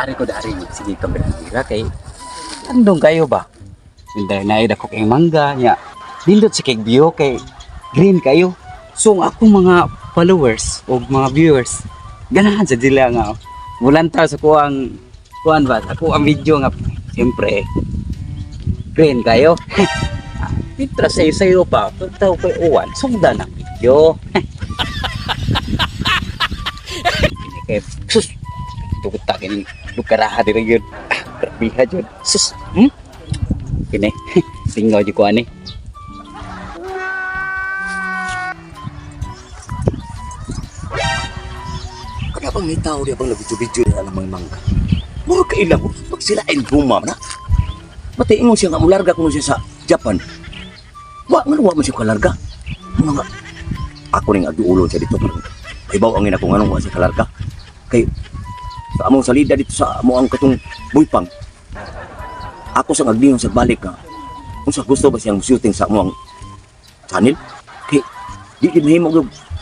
Ari ko dari sige kamera kay andong kayo ba? Hindi na ida ko kay mangga nya. Nindot si kay view kay green kayo. So ang akong mga followers o mga viewers ganahan sa dila nga bulanta sa kuang kuan ba ako ang video nga siyempre green kayo. Pitra sayo pa tao kay uwan sugda na video. Kay sus tukot ta kini lukaraha diri gyud. Biha jud. Sus. Kini tinggal di ko ani. Kaya bang may tao di bang nag-video na alam mga mangga? Muro ka ilang, pag sila ay guma na. Matiin mo siya nga, mularga ko siya sa Japan. Wa man siya kalarga. Mga, ako rin ag-uulon siya dito. Ibaw ang ina kung anong wa siya kalarga. Kay, sa among salida dito sa among katong buypang. Ako sa nagdiyon sa balik ka. Kung sa gusto ba siyang shooting sa among channel? Kay, di kinahimo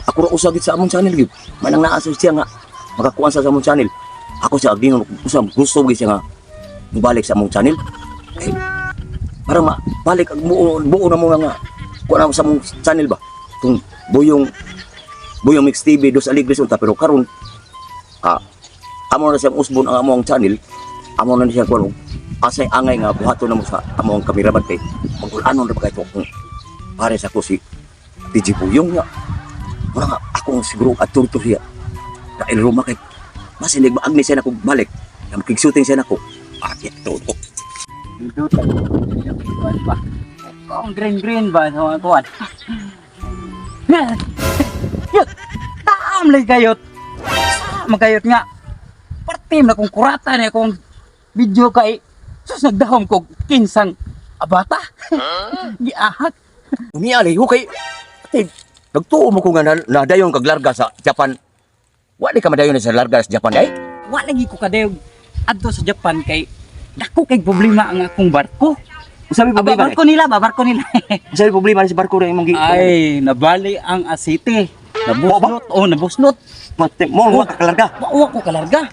ako ra usagit sa among channel gyud. Manang naasa siya nga makakuan sa among channel. Ako sa agdingon usab gusto gyud siya nga mubalik sa among channel. Eh, para mabalik ang buo na mo nga kuan sa among channel ba. Tung Buyong Mix TV dos Aligres unta pero karon amo na siyang usbon ang among channel. Amo na siya kuan asay angay nga buhaton na mo sa among kameraman kay magul-anon ra ba kay kung pare sa ko si DJ Buyong nga. Mura nga, akong siguro atur-tur siya. Dahil Roma kay, mas hindi ba agni siya na kong balik. Na makiksuting siya na ko. Bakit ito? Dudot ba? Kung green ba sa mga kuwan? Yut! Taam lang kayot! Magkayot nga! Partim na kong kurata niya kung video kay sus nagdahom ko kinsang abata. Giahak. Umiali, hukay. Nagtuo mo ko nga nadayon kag larga sa Japan. Wala ka madayon sa larga sa Japan ay? Wa lagi ko kadayog adto sa Japan kay dako kay problema ang akong barko. Usabi problema. Barko nila. Usabi problema sa barko rin imong Ay, nabali ang asite. Nabusnot. Pati mo wa ka larga. Wa ko kalarga.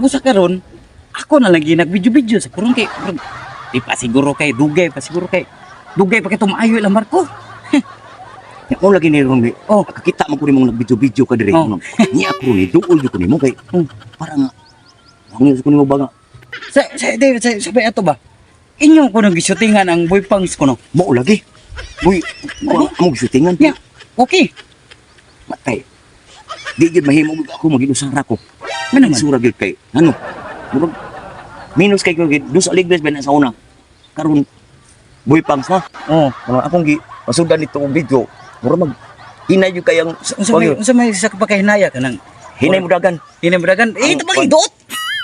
Busa karon ako na lagi nag-video sa kurong kay di pa siguro kay dugay pa kay tumayo ilang barko. Mo lagi ni Ron. Oh, kakita mo ko nimong nag-video ka dire. Oh. Ni ako ni duol ko nimo kay para nga wangin ko nimo ba nga. Sabi ato ba? Inyo ko nag-shootingan ang boy pangs ko no. Mo lagi. Boy, mo shootingan. Yeah. Okay. Matay. Di gid mahimo ako mag-inusara ko. Ano man? Sura gid kay ano? Murag minus kay ko gid dos aligres ba na sa una. Karon boy pangs ha. Oh. Ano akong gi masudan nito og video. Murag mag hinay jud kayang Unsa may sa pagkahinaya kanang hinay mo dagan. Hinay-bragan. Ito ba idot?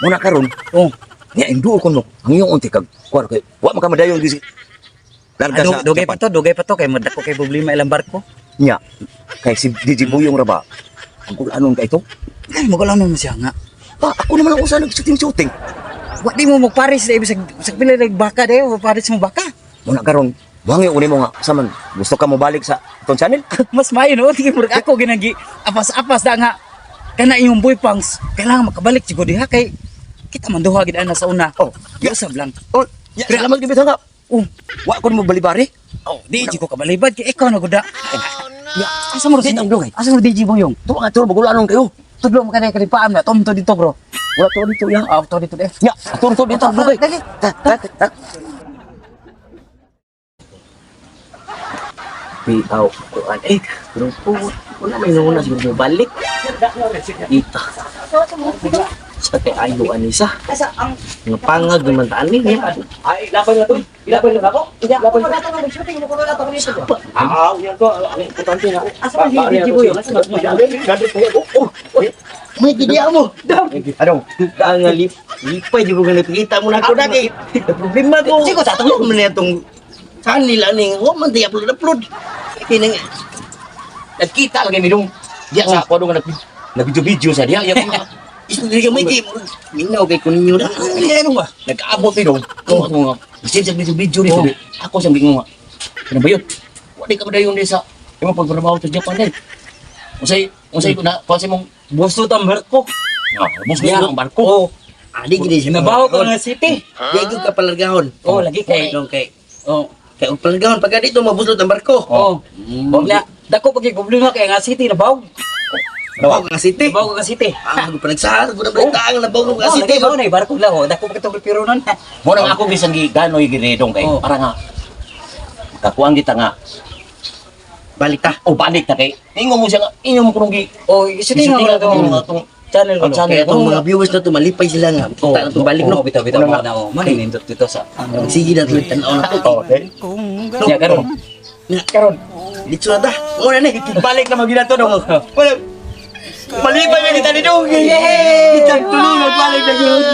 Muna karon. Oh. Nya induo ko no. Ang iyong unti kag kuan kay wa makamadayon gisi. Larga sa Dugay pa to kay madako kay problema ilang barko. nya. Kay si DJ Buyong ra ba? Ang kulanon kay ito. Ay, magalang naman siya nga. Ako naman ang usa nag-shooting. Wa di mo magparis dai sa pila nag baka dai, paris mo baka. Muna karon. Wangi uni mo nga saman gusto ka mo balik sa itong channel? Mas mayo no, tingin mo ako ginagi apas-apas da nga kana imong boy pangs kailangan makabalik siguro diha kay kita man duha gid ana sa una. Oh, usab lang. Oh, ya salamat gid nga. Oh, Wa ko mo balibari. oh, di ko kabalibad kay ikaw na guda. Ya, Asa mo Sino ang dugay? Asa mo DJ Boyong? to nga to magulanon kayo. Tudlo mo kanay kalipaan na tom to dito bro. Wala to dito ya. To dito de. Ya, atur dito dugay. Dali. Bitaw kuan pero wala may nuna siguro balik. Ita. Sa kay ayo anisa. Asa ang Nga pangag naman taan ni. ay laban na to. Ilaban na ako. Ilaban na to. Shooting mo ko na to dito. Yan to. Ang importante nga. Asa mo DJ Boyong? Asa mo? May gidiya mo. Ano? Ang lipay di ko nakita mo na ako dati. Problema ko. Sige sa Ano man itong channel aning wa man di upload. Kini nagkita lagi mi dong. Diya sa ako dong nag-video sa diya. Ya istorya mo iki. Minaw kay kuninyo na. Ano ba? Nag-aabot mi dong. Ko nga. Kasi sa video dito. Ako sa bingo nga. Ano ba yun? Wala ka madayon di sa imong pagtrabaho sa Japan din. Unsay ko na kasi mong Bosto ta barko. bus niya ang barko. Adi gini siya. Nabaho ka nga city. Gago ka palargahon. Oh, lagi kay. Oh. Kay ang palargahon pagka dito mabuslot ang barko. Oh. Wag na dako pag problema kay nga city nabaho. Nabaw ka city. Nabaho ka nga city. Ang panagsahan ko na balita ang nabaw ka City city. ba na barko lang oh. Dako pag pero non. Mo nang ako bisan gi ganoy giredong kay Oh. para nga kakuan kita nga balik ta o balik ta kay ingon mo siya nga ingon mo kuno gi Oh, city nga atong channel ko ano, channel kaya itong mga viewers na to malipay sila nga kita na to balik no bitaw na oh. Manindot dito sa sige na tuloy tanaw na to okay Ya karon. karon dito na ta o na ni balik na magina to no wala malipay na kita dito kita tuloy magbalik na gyud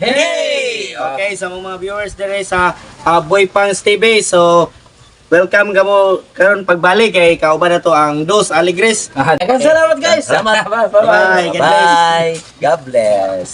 Hey! Okay, sa mga viewers dire sa Boy Pangs TV. So, welcome kamo karon pagbalik kay kauban na to ang Dos Alegres. Salamat guys. Salamat. Bye. Bye. God bless. Bye. God bless.